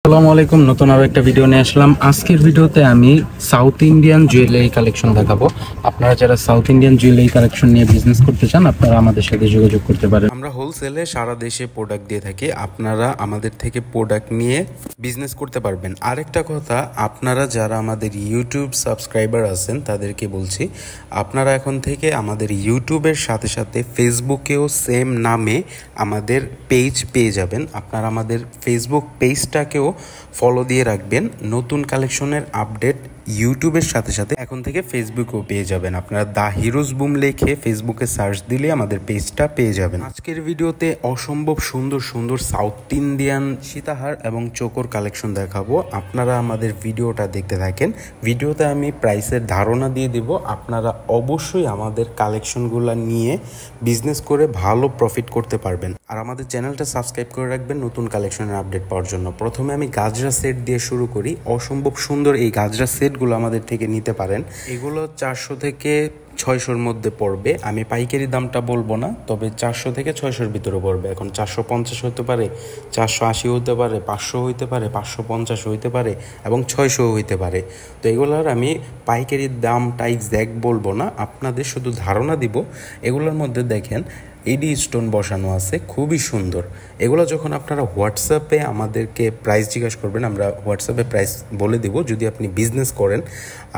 আসসালামু আলাইকুম। নতুন আরো একটা ভিডিও নিয়ে আসলাম। আজকের ভিডিওতে আমি সাউথ ইন্ডিয়ান জুয়েলারি কালেকশন দেখাবো। আপনারা যারা সাউথ ইন্ডিয়ান জুয়েলারি কালেকশন নিয়ে বিজনেস করতে চান, আপনারা আমাদের সাথে যোগাযোগ করতে পারেন। আমরা হোলসেলে সারা দেশে প্রোডাক্ট দিয়ে থাকি। আপনারা আমাদের থেকে প্রোডাক্ট নিয়ে বিজনেস করতে পারবেন। আরেকটা কথা, আপনারা যারা আমাদের ইউটিউব সাবস্ক্রাইবার আছেন তাদেরকে বলছি, আপনারা এখন থেকে আমাদের ইউটিউবের সাথে সাথে ফেসবুকেও সেম নামে আমাদের পেজ পেয়ে যাবেন। আপনারা আমাদের ফেসবুক পেজটাকেও ফলো দিয়ে রাখবেন। নতুন কালেকশনের আপডেট ইউটিউবের সাথে সাথে এখন থেকে ফেসবুকেও পেয়ে যাবেন। আপনারা দ্য হিরোজ বুম লিখে ফেসবুকে সার্চ দিলে আমাদের পেজটা পেয়ে যাবেন। আজকের ভিডিওতে অসম্ভব সুন্দর সুন্দর সাউথ ইন্ডিয়ান সীতাহার এবং চোকর কালেকশন দেখাবো। আপনারা আমাদের ভিডিওটা দেখতে থাকেন। ভিডিওতে আমি প্রাইসের ধারণা দিয়ে দিব। আপনারা অবশ্যই আমাদের কালেকশনগুলো নিয়ে বিজনেস করে ভালো প্রফিট করতে পারবেন। আর আমাদের চ্যানেলটা সাবস্ক্রাইব করে রাখবেন নতুন কালেকশনের আপডেট পাওয়ার জন্য। প্রথমে আমি গাজরা সেট দিয়ে শুরু করি। অসম্ভব সুন্দর এই গাজরা সেটগুলো আমাদের থেকে নিতে পারেন। এগুলো 400 থেকে 600-র মধ্যে পড়বে। আমি পাইকারি দামটা বলবো না, তবে 400 থেকে 600-র ভিতরে পড়বে। এখন 450 হতে পারে, 480 হতে পারে, 500 হইতে পারে, 550 হইতে পারে এবং 600 হইতে পারে। তো এগুলোর আমি পাইকারি দামটা এক্স্যাক্ট বলবো না, আপনাদের শুধু ধারণা দিব। এগুলোর মধ্যে দেখেন এডি স্টোন বসানো আছে, খুবই সুন্দর। এগুলো যখন আপনারা হোয়াটসঅ্যাপে আমাদেরকে প্রাইস জিজ্ঞাসা করবেন, আমরা হোয়াটসঅ্যাপে প্রাইস বলে দেব যদি আপনি বিজনেস করেন।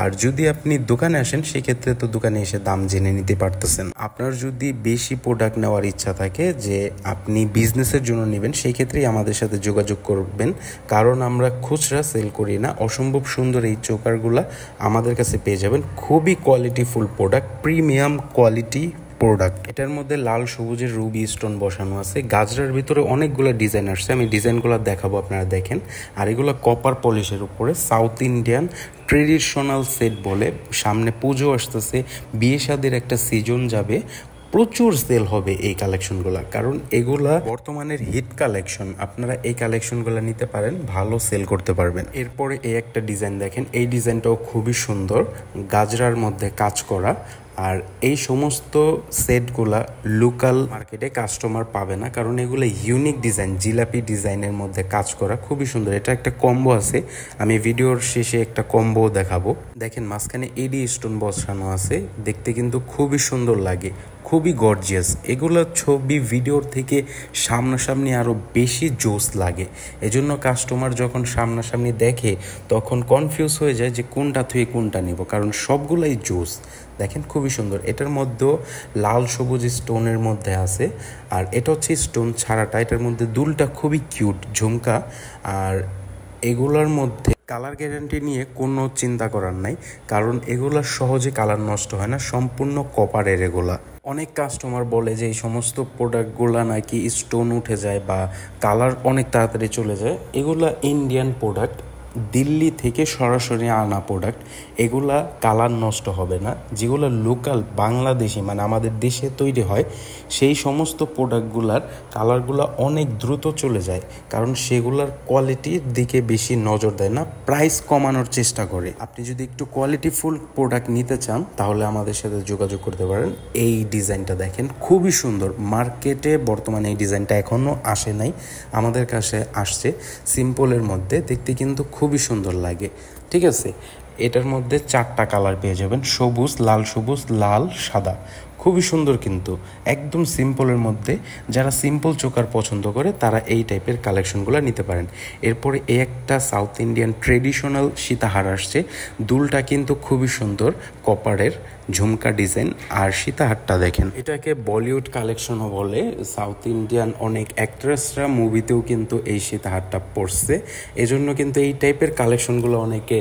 আর যদি আপনি দোকানে আসেন, সেক্ষেত্রে তো দোকানে এসে দাম জেনে নিতে পারতেছেন। আপনার যদি বেশি প্রোডাক্ট নেওয়ার ইচ্ছা থাকে যে আপনি বিজনেসের জন্য নেবেন, সেই ক্ষেত্রেই আমাদের সাথে যোগাযোগ করবেন, কারণ আমরা খুচরা সেল করি না। অসম্ভব সুন্দর এই চোকারগুলা আমাদের কাছে পেয়ে যাবেন। খুবই qualityful product, premium quality product. এটার মধ্যে লাল সবুজের রুবি স্টোন বসানো আছে। গাজরার ভিতরে অনেকগুলো ডিজাইন আসছে, আমি ডিজাইনগুলো দেখাবো, আপনারা দেখেন। আর এগুলো কপার পলিশের উপরে সাউথ ইন্ডিয়ান ট্রেডিশনাল সেট বলে। সামনে পুজো আসতেছে, বিয়ে শাদির একটা সিজন যাবে, প্রচুর সেল হবে এই কালেকশনগুলো, কারণ এগুলা বর্তমানের হিট কালেকশন। আপনারা এই কালেকশনগুলো নিতে পারেন, ভালো সেল করতে পারবেন। এরপরে এই একটা ডিজাইন দেখেন, এই ডিজাইনটাও খুবই সুন্দর, গাজরার মধ্যে কাজ করা। আর এই সমস্ত সেটগুলা লোকাল মার্কেটে কাস্টমার পাবে না, কারণ এগুলো ইউনিক ডিজাইন, জিলাপি ডিজাইনের মধ্যে কাজ করা, খুবই সুন্দর। এটা একটা কম্বো আছে, আমি ভিডিওর শেষে একটা কম্বো দেখাবো। দেখেন মাঝখানে এডি স্টোন বসানো আছে, দেখতে কিন্তু খুবই সুন্দর লাগে, খুবই গর্জিয়াস। এগুলোর ছবি ভিডিওর থেকে সামনাসামনি আরও বেশি জোস লাগে। এজন্য কাস্টমার যখন সামনাসামনি দেখে তখন কনফিউজ হয়ে যায় যে কোনটা থেকে কোনটা নিব, কারণ সবগুলাই জোস। দেখেন খুবই সুন্দর। এটার মধ্যেও লাল সবুজ স্টোনের মধ্যে আছে, আর এটা হচ্ছে স্টোন ছাড়াটা। এটার মধ্যে দুলটা খুবই কিউট, ঝুমকা। আর এগুলোর মধ্যে কালার গ্যারান্টি নিয়ে কোনো চিন্তা করার নাই, কারণ এগুলা সহজে কালার নষ্ট হয় না, সম্পূর্ণ কপারের এগুলা। অনেক কাস্টমার বলে যে এই সমস্ত প্রোডাক্টগুলো নাকি স্টোন উঠে যায় বা কালার অনেক তাড়াতাড়ি চলে যায়। এগুলা ইন্ডিয়ান প্রোডাক্ট, দিল্লি থেকে সরাসরি আনা প্রোডাক্ট। এগুলা কালার নষ্ট হবে না। যেগুলো লোকাল বাংলাদেশি, মানে আমাদের দেশে তৈরি হয়, সেই সমস্ত প্রোডাক্টগুলার কালারগুলো অনেক দ্রুত চলে যায়, কারণ সেগুলোর কোয়ালিটির দিকে বেশি নজর দেয় না, প্রাইস কমানোর চেষ্টা করে। আপনি যদি একটু কোয়ালিটিফুল প্রোডাক্ট নিতে চান তাহলে আমাদের সাথে যোগাযোগ করতে পারেন। এই ডিজাইনটা দেখেন, খুবই সুন্দর। মার্কেটে বর্তমানে এই ডিজাইনটা এখনও আসে নাই, আমাদের কাছে আসছে। সিম্পলের মধ্যে দেখতে কিন্তু খুবই সুন্দর লাগে, ঠিক আছে। এটার মধ্যে 4টা কালার পেয়ে যাবেন, সবুজ, লাল, সাদা। খুবই সুন্দর, কিন্তু একদম সিম্পলের মধ্যে। যারা সিম্পল চোকার পছন্দ করে তারা এই টাইপের কালেকশনগুলো নিতে পারেন। এরপরে এই একটা সাউথ ইন্ডিয়ান ট্রেডিশনাল সীতাহার আসছে। দুলটা কিন্তু খুবই সুন্দর, কপারের ঝুমকা ডিজাইন। আর সীতাহারটা দেখেন, এটাকে বলিউড কালেকশনও বলে। সাউথ ইন্ডিয়ান অনেক অ্যাক্ট্রেসরা মুভিতেও কিন্তু এই সীতাহারটা পরছে। এজন্য কিন্তু এই টাইপের কালেকশনগুলো অনেকে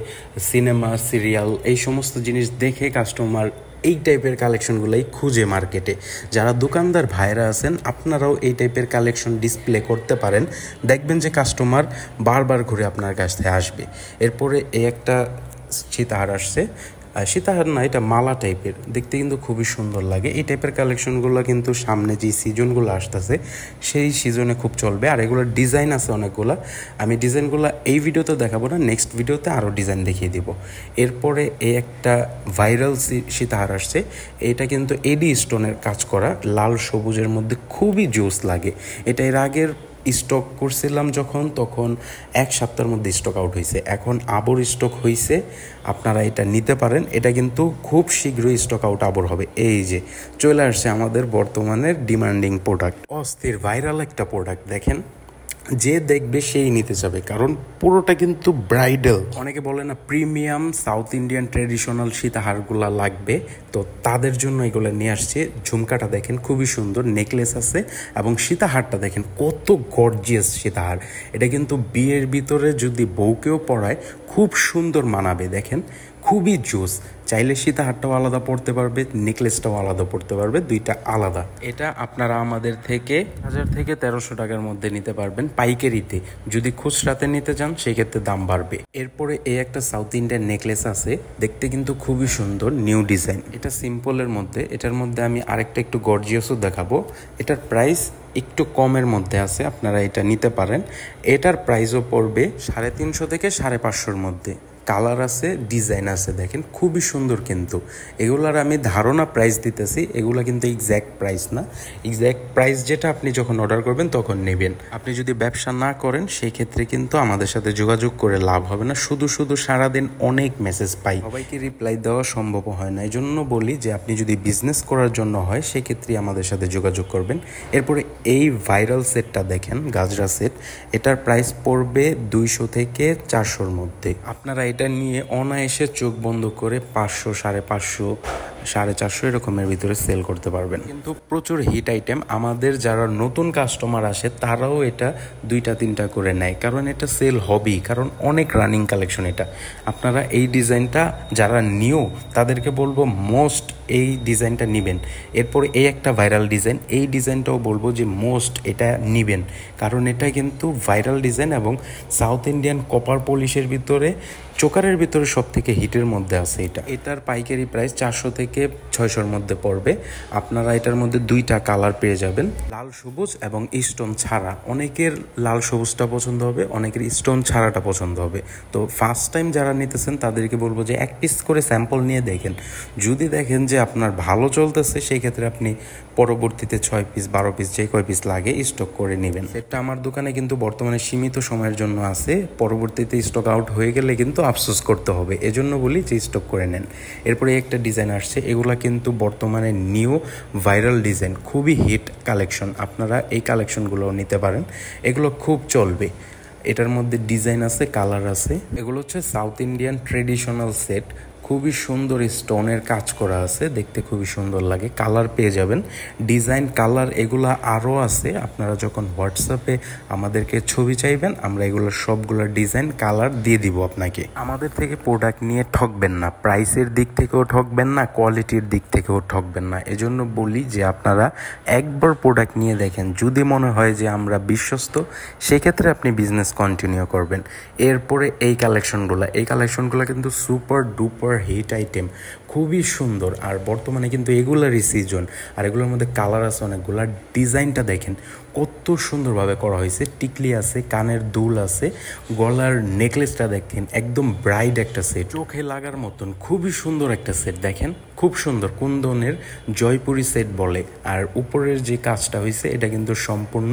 সিনেমা, সিরিয়াল, এই সমস্ত জিনিস দেখে কাস্টমার এই টাইপের কালেকশনগুলোই খুঁজে মার্কেটে। যারা দোকানদার ভাইরা আছেন, আপনারাও এই টাইপের কালেকশন ডিসপ্লে করতে পারেন, দেখবেন যে কাস্টমার বারবার ঘুরে আপনার কাছ থেকে আসবে। এরপরে এই একটা সীতাহার আসছে, সীতাহার না, এটা মালা টাইপের, দেখতে কিন্তু খুবই সুন্দর লাগে। এই টাইপের কালেকশনগুলো কিন্তু সামনে যে সিজনগুলো আসতেছে সেই সিজনে খুব চলবে। আর এগুলোর ডিজাইন আছে অনেকগুলো, আমি ডিজাইনগুলো এই ভিডিওতে দেখাবো না, নেক্সট ভিডিওতে আরও ডিজাইন দেখিয়ে দিব। এরপরে এই একটা ভাইরাল সীতাহার আসছে, এটা কিন্তু এডি স্টোনের কাজ করা, লাল সবুজের মধ্যে খুবই জোস লাগে। এটা এর আগের স্টক করছিলাম যখন, তখন 1 সপ্তাহের মধ্যে স্টক আউট হয়েছে। এখন আবার স্টক হয়েছে, আপনারা এটা নিতে পারেন। এটা কিন্তু খুব শীঘ্রই স্টক আউট আবার হবে। এই যে চলে আসছে আমাদের বর্তমানের ডিমান্ডিং প্রোডাক্ট, অস্থির ভাইরাল একটা প্রোডাক্ট। দেখেন, যে দেখবে সেই নিতে যাবে, কারণ পুরোটা কিন্তু ব্রাইডাল। অনেকে বলে না প্রিমিয়াম সাউথ ইন্ডিয়ান ট্রেডিশনাল সীতাহারগুলা লাগবে, তো তাদের জন্য এগুলো নিয়ে আসছে। ঝুমকাটা দেখেন খুবই সুন্দর, নেকলেস আছে, এবং সীতাহারটা দেখেন কত গর্জিয়াস সীতাহার। এটা কিন্তু বিয়ের ভিতরে যদি বউকেও পরায় খুব সুন্দর মানাবে। দেখেন খুবই জোস। চাইলে সীতাহারটাও আলাদা পড়তে পারবে, নেকলেসটাও আলাদা পড়তে পারবে, দুইটা আলাদা। এটা আপনারা আমাদের থেকে 1000 থেকে 1300 টাকার মধ্যে নিতে পারবেন পাইকারিতে। যদি খুচরাতে নিতে চান সেক্ষেত্রে দাম বাড়বে। এরপরে এই একটা সাউথ ইন্ডিয়ান নেকলেস আছে, দেখতে কিন্তু খুবই সুন্দর, নিউ ডিজাইন। এটা সিম্পলের মধ্যে, এটার মধ্যে আমি আরেকটা একটু গর্জিয়াসও দেখাবো। এটার প্রাইস একটু কমের মধ্যে আছে, আপনারা এটা নিতে পারেন। এটার প্রাইসও পড়বে 350 থেকে 550-র মধ্যে। কালার আছে, ডিজাইন আছে, দেখেন খুবই সুন্দর। কিন্তু এগুলার আমি ধারণা প্রাইস দিতেছি, এগুলা কিন্তু এক্স্যাক্ট প্রাইস না। এক্স্যাক্ট প্রাইস যেটা আপনি যখন অর্ডার করবেন তখন নেবেন। আপনি যদি ব্যবসা না করেন সেই ক্ষেত্রে কিন্তু আমাদের সাথে যোগাযোগ করে লাভ হবে না। শুধু সারাদিন অনেক মেসেজ পাই, সবাইকে রিপ্লাই দেওয়া সম্ভব হয় না। এই জন্য বলি যে আপনি যদি বিজনেস করার জন্য হয় সেক্ষেত্রে আমাদের সাথে যোগাযোগ করবেন। এরপরে এই ভাইরাল সেটটা দেখেন, গাজরা সেট, এটার প্রাইস পড়বে 200 থেকে 400-র মধ্যে। আপনারা এটা নিয়ে অনায়াসে চোখ বন্ধ করে 500, 550, 450 এরকমের ভিতরে সেল করতে পারবেন। কিন্তু প্রচুর হিট আইটেম। আমাদের যারা নতুন কাস্টমার আসে তারাও এটা 2-3টা করে নেয়, কারণ এটা সেল হবেই, কারণ অনেক রানিং কালেকশন এটা। আপনারা এই ডিজাইনটা যারা নিউ তাদেরকে বলবো মোস্ট এই ডিজাইনটা নেবেন। এরপর এই একটা ভাইরাল ডিজাইন, এই ডিজাইনটাও বলবো যে মোস্ট এটা নেবেন, কারণ এটা কিন্তু ভাইরাল ডিজাইন এবং সাউথ ইন্ডিয়ান কপার পলিশের ভিতরে, চোকারের ভিতরে সব থেকে হিটের মধ্যে আছে এটা। এটার পাইকারি প্রাইস 400 থেকে 600-র মধ্যে পড়বে। আপনারা এটার মধ্যে 2টা কালার পেয়ে যাবেন, লাল সবুজ এবং স্টোন ছাড়া। অনেকের লাল সবুজটা পছন্দ হবে, অনেকের স্টোন ছাড়াটা পছন্দ হবে। তো ফার্স্ট টাইম যারা নিতেছেন তাদেরকে বলবো যে 1 পিস করে স্যাম্পল নিয়ে দেখেন। যদি দেখেন যে আপনার ভালো চলতেছে সেই ক্ষেত্রে আপনি পরবর্তীতে 6 পিস 12 পিস যে কয় পিস লাগে স্টক করে নেবেন। সেটটা আমার দোকানে কিন্তু বর্তমানে সীমিত সময়ের জন্য আছে, পরবর্তীতে স্টক আউট হয়ে গেলে কিন্তু আফসোস করতে হবে। এজন্য বলি যে স্টক করে নেন। এরপরে একটা ডিজাইন আসছে, এগুলা কিন্তু বর্তমানে নিউ ভাইরাল ডিজাইন, খুবই হিট কালেকশন। আপনারা এই কালেকশনগুলোও নিতে পারেন, এগুলো খুব চলবে। এটার মধ্যে ডিজাইন আছে, কালার আছে। এগুলো হচ্ছে সাউথ ইন্ডিয়ান ট্রেডিশনাল সেট, খুবই সুন্দর স্টোনের কাজ করা আছে, দেখতে খুবই সুন্দর লাগে। কালার পেয়ে যাবেন, ডিজাইন কালার এগুলা আরও আছে। আপনারা যখন হোয়াটসঅ্যাপে আমাদেরকে ছবি চাইবেন আমরা এগুলোর সবগুলোর ডিজাইন কালার দিয়ে দিব আপনাকে। আমাদের থেকে প্রোডাক্ট নিয়ে ঠকবেন না, প্রাইসের দিক থেকেও ঠকবেন না, কোয়ালিটির দিক থেকেও ঠকবেন না। এজন্য বলি যে আপনারা একবার প্রোডাক্ট নিয়ে দেখেন, যদি মনে হয় যে আমরা বিশ্বস্ত সেক্ষেত্রে আপনি বিজনেস কন্টিনিউ করবেন। এরপরে এই কালেকশনগুলো কিন্তু সুপার ডুপার হিট আইটেম, খুবই সুন্দর। আর বর্তমানে কিন্তু এগুলারই সিজন, আর এগুলোর মধ্যে কালার আছে অনেকগুলা। ডিজাইনটা দেখেন কত সুন্দরভাবে করা হয়েছে, টিকলি আছে, কানের দুল আছে, গলার নেকলেসটা দেখেন একদম ব্রাইড একটা সেট, চোখে লাগার মতন খুবই সুন্দর একটা সেট। দেখেন খুব সুন্দর, কুন্দনের জয়পুরি সেট বলে। আর উপরের যে কাজটা হয়েছে এটা কিন্তু সম্পূর্ণ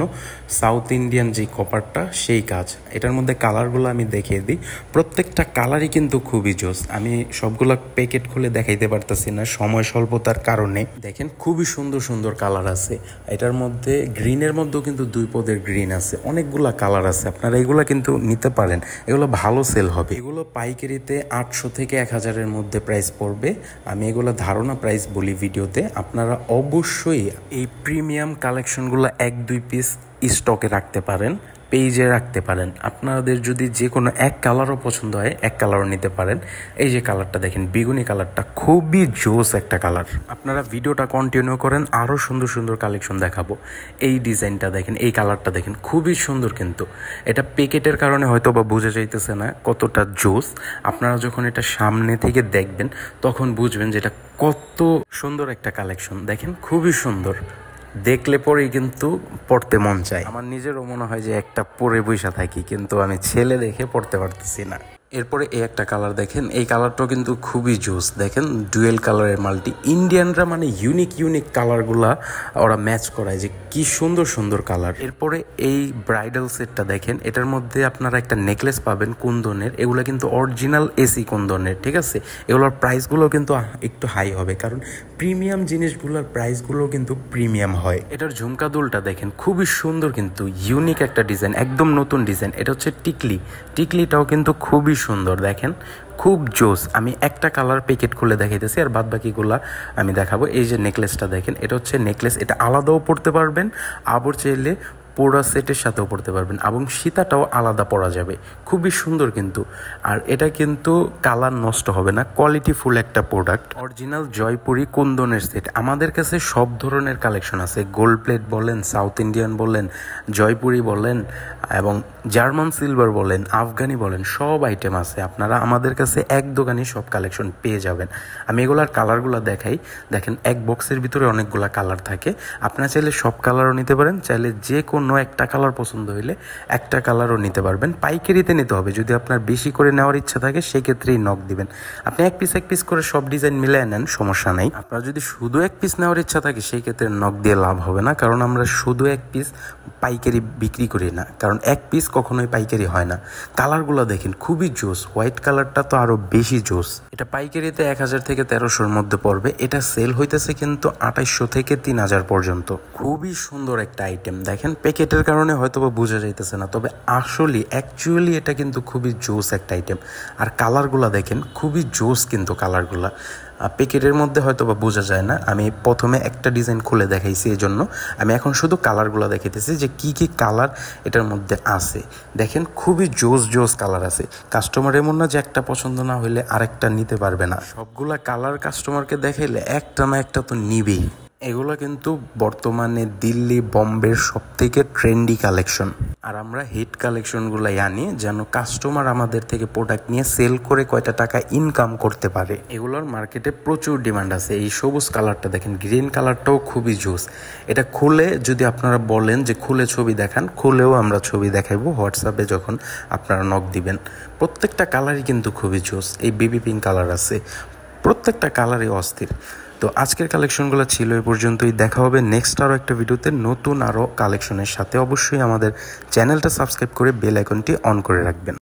সাউথ ইন্ডিয়ান যে কপারটা সেই কাজ। এটার মধ্যে কালারগুলো আমি দেখিয়ে দিই, প্রত্যেকটা কালারই কিন্তু খুবই জোস। আমি সবগুলো প্যাকেট খুলে দেখাইতে পারতেছি না সময় স্বল্পতার কারণে। দেখেন খুবই সুন্দর সুন্দর কালার আছে। এটার মধ্যে গ্রিনের মধ্যেও কিন্তু 2 পদের গ্রিন আছে, অনেকগুলা কালার আছে। আপনারা এগুলা কিন্তু নিতে পারেন, এগুলো ভালো সেল হবে। এগুলো পাইকারিতে 800 থেকে 1000-এর মধ্যে প্রাইস পড়বে। আমি এগুলো ধারণা প্রাইস বলি ভিডিওতে। আপনারা অবশ্যই এই প্রিমিয়াম কালেকশনগুলো 1-2 পিস স্টকে রাখতে পারেন, পেজে রাখতে পারেন। আপনাদের যদি যে কোনো এক কালারও পছন্দ হয় এক কালারও নিতে পারেন। এই যে কালারটা দেখেন, বেগুনি কালারটা খুবই জোস একটা কালার। আপনারা ভিডিওটা কন্টিনিউ করেন, আরও সুন্দর সুন্দর কালেকশন দেখাবো। এই ডিজাইনটা দেখেন, এই কালারটা দেখেন, খুবই সুন্দর। কিন্তু এটা প্যাকেটের কারণে হয়তো বা বোঝা যাইতেছে না কতটা জোস। আপনারা যখন এটা সামনে থেকে দেখবেন তখন বুঝবেন যে এটা কত সুন্দর একটা কালেকশন। দেখেন খুবই সুন্দর, দেখলে পরেই কিন্তু পড়তে মন চায়। আমার নিজেরও মনে হয় যে একটা পরে বসে থাকি, কিন্তু আমি ছেলে দেখে পড়তে পারতেছি না। এরপরে এই একটা কালার দেখেন, এই কালারটাও কিন্তু খুবই জোস। দেখেন ডুয়েল কালারের মাল্টি, ইন্ডিয়ানরা মানে ইউনিক কালারগুলা ওরা ম্যাচ করায়, যে কি সুন্দর সুন্দর কালার। এরপরে এই ব্রাইডাল সেটটা দেখেন, এটার মধ্যে আপনারা একটা নেকলেস পাবেন কুন্দনের, এগুলো কিন্তু অরিজিনাল এসি কুন্দনের, ঠিক আছে। এগুলোর প্রাইসগুলো কিন্তু একটু হাই হবে, কারণ প্রিমিয়াম জিনিসগুলোর প্রাইসগুলো কিন্তু প্রিমিয়াম হয়। এটার ঝুমকা দুলটা দেখেন খুবই সুন্দর, কিন্তু ইউনিক একটা ডিজাইন, একদম নতুন ডিজাইন। এটা হচ্ছে টিকলিটাও কিন্তু খুবই সুন্দর, দেখেন খুব জোস। আমি একটা কালার প্যাকেট খুলে দেখাইতেছি, আর বাদ বাকিগুলা আমি দেখাবো। এই যে নেকলেসটা দেখেন, এটা হচ্ছে নেকলেস, এটা আলাদাও পড়তে পারবেন, আবার চাইলে পুরো সেটের সাথেও পড়তে পারবেন, এবং সীতাটাও আলাদা পরা যাবে, খুবই সুন্দর কিন্তু। আর এটা কিন্তু কালার নষ্ট হবে না, কোয়ালিটিফুল একটা প্রোডাক্ট। অরিজিনাল জয়পুরি কুন্দনের সেট, আমাদের কাছে সব ধরনের কালেকশন আছে, গোল্ড প্লেট বলেন, সাউথ ইন্ডিয়ান বলেন, জয়পুরি বলেন, এবং জার্মান সিলভার বলেন, আফগানি বলেন, সব আইটেম আছে। আপনারা আমাদের কাছে এক দোকানে সব কালেকশন পেয়ে যাবেন। আমি এগুলার কালারগুলো দেখাই, দেখেন এক বক্সের ভিতরে অনেকগুলা কালার থাকে, আপনারা চাইলে সব কালারও নিতে পারেন, চাইলে যে কোনো একটা কালার পছন্দ হইলে একটা কালারও নিতে পারবেন। পাইকারিতে নিতে হবে, যদি আপনার বেশি করে নেওয়ার ইচ্ছা থাকে সেক্ষেত্রেই নক দিবেন। আপনি এক পিস করে সব ডিজাইন মিলিয়ে নেন, সমস্যা নেই। আপনার যদি শুধু এক পিস নেওয়ার ইচ্ছা থাকে সেই ক্ষেত্রে নক দিয়ে লাভ হবে না, কারণ আমরা শুধু এক পিস পাইকারি বিক্রি করি না, কারণ এক পিস কখনোই পাইকারি হয় না। কালারগুলো দেখেন খুবই জোস, হোয়াইট কালারটা তো আরো বেশি জোস। এটা পাইকারিতে 1000 থেকে 1300-র মধ্যে পড়বে, এটা সেল হইতেছে কিন্তু 2800 থেকে 3000 পর্যন্ত। খুবই সুন্দর একটা আইটেম, দেখেন প্যাকেটের কারণে হয়তো বা বোঝা যাইতেছে না, তবে আসলে অ্যাকচুয়ালি এটা কিন্তু খুবই জোস একটা আইটেম। আর কালারগুলা দেখেন খুবই জোস, কিন্তু কালারগুলা প্যাকেটের মধ্যে হয়তো বা বোঝা যায় না। আমি প্রথমে একটা ডিজাইন খুলে দেখাইছি, এই জন্য আমি এখন শুধু কালারগুলো দেখাইতেছি যে কি কি কালার এটার মধ্যে আছে। দেখেন খুবই জোস কালার আছে, কাস্টমার এমন না যে একটা পছন্দ না হইলে আরেকটা নিতে পারবে না, সবগুলা কালার কাস্টমারকে দেখাইলে একটা না একটা তো নিবেই। এগুলো কিন্তু বর্তমানে দিল্লি বোম্বের সব থেকে ট্রেন্ডি কালেকশন, আর আমরা হিট কালেকশনগুলাই আনি যেন কাস্টমার আমাদের থেকে প্রোডাক্ট নিয়ে সেল করে কয়টা টাকা ইনকাম করতে পারে। এগুলোর মার্কেটে প্রচুর ডিমান্ড আছে। এই সবুজ কালারটা দেখেন, গ্রিন কালারটাও খুবই জোস। এটা খুলে যদি আপনারা বলেন যে খুলে ছবি দেখান, খুলেও আমরা ছবি দেখাইবো হোয়াটসঅ্যাপে যখন আপনারা নক দিবেন। প্রত্যেকটা কালারই কিন্তু খুবই জোস। এই বেবি পিঙ্ক কালার আছে, প্রত্যেকটা কালারই অস্থির। তো আজকের কালেকশনগুলো ছিল এই পর্যন্তই, দেখা হবে নেক্সট আরও একটা ভিডিওতে নতুন আরও কালেকশনের সাথে। অবশ্যই আমাদের চ্যানেলটা সাবস্ক্রাইব করে বেল আইকনটি অন করে রাখবেন।